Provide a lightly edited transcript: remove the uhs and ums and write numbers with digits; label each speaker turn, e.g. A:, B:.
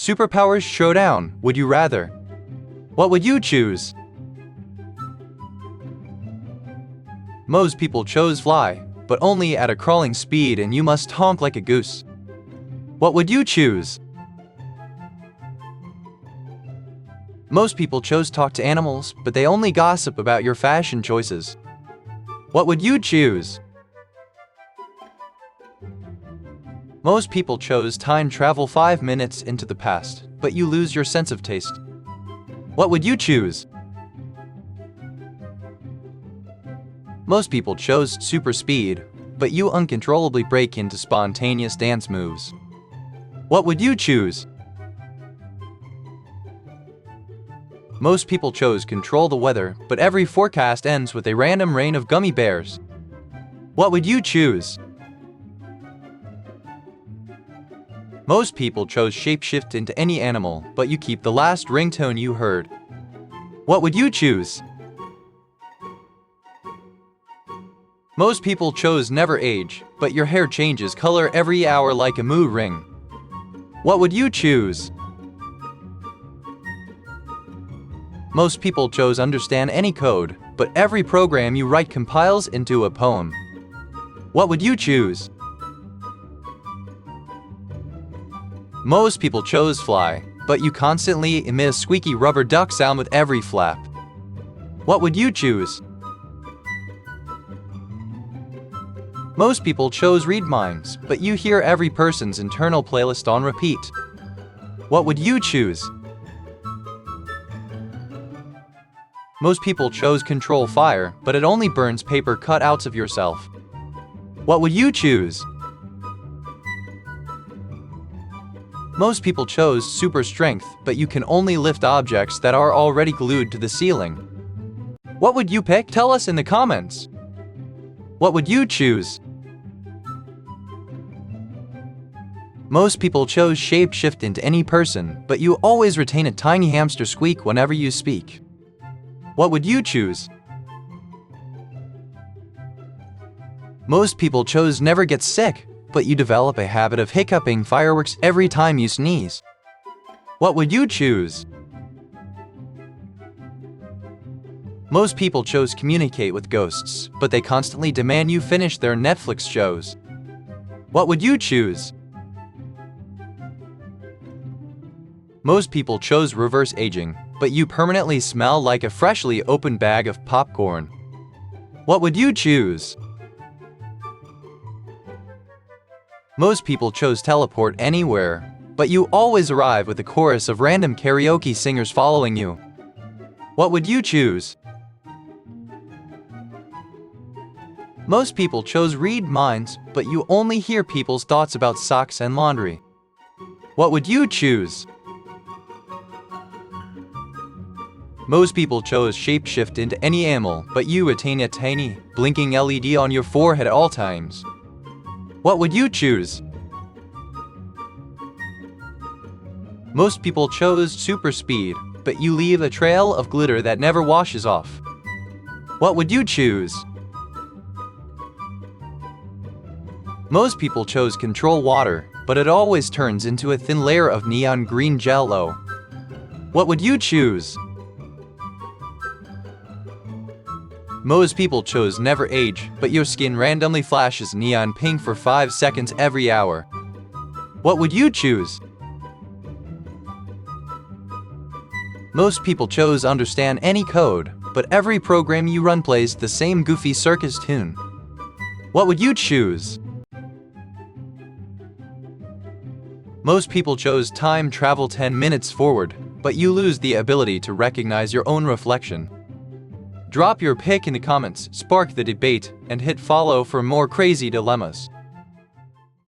A: Superpowers Showdown, would you rather? What would you choose? Most people chose fly, but only at a crawling speed and you must honk like a goose. What would you choose? Most people chose talk to animals, but they only gossip about your fashion choices. What would you choose? Most people chose time travel 5 minutes into the past, but you lose your sense of taste. What would you choose? Most people chose super speed, but you uncontrollably break into spontaneous dance moves. What would you choose? Most people chose control the weather, but every forecast ends with a random rain of gummy bears. What would you choose? Most people chose shapeshift into any animal, but you keep the last ringtone you heard. What would you choose? Most people chose never age, but your hair changes color every hour like a mood ring. What would you choose? Most people chose understand any code, but every program you write compiles into a poem. What would you choose? Most people chose fly, but you constantly emit a squeaky rubber duck sound with every flap. What would you choose? Most people chose read minds, but you hear every person's internal playlist on repeat. What would you choose? Most people chose control fire, but it only burns paper cutouts of yourself. What would you choose? Most people chose super strength, but you can only lift objects that are already glued to the ceiling. What would you pick? Tell us in the comments. What would you choose? Most people chose shapeshift into any person, but you always retain a tiny hamster squeak whenever you speak. What would you choose? Most people chose never get sick, but you develop a habit of hiccuping fireworks every time you sneeze. What would you choose? Most people chose communicate with ghosts, but they constantly demand you finish their Netflix shows. What would you choose? Most people chose reverse aging, but you permanently smell like a freshly opened bag of popcorn. What would you choose? Most people chose teleport anywhere, but you always arrive with a chorus of random karaoke singers following you. What would you choose? Most people chose read minds, but you only hear people's thoughts about socks and laundry. What would you choose? Most people chose shapeshift into any animal, but you attain a tiny, blinking LED on your forehead at all times. What would you choose? Most people chose super speed, but you leave a trail of glitter that never washes off. What would you choose? Most people chose control water, but it always turns into a thin layer of neon green jello. What would you choose? Most people chose never age, but your skin randomly flashes neon pink for 5 seconds every hour. What would you choose? Most people chose understand any code, but every program you run plays the same goofy circus tune. What would you choose? Most people chose time travel 10 minutes forward, but you lose the ability to recognize your own reflection. Drop your pick in the comments, spark the debate, and hit follow for more crazy dilemmas.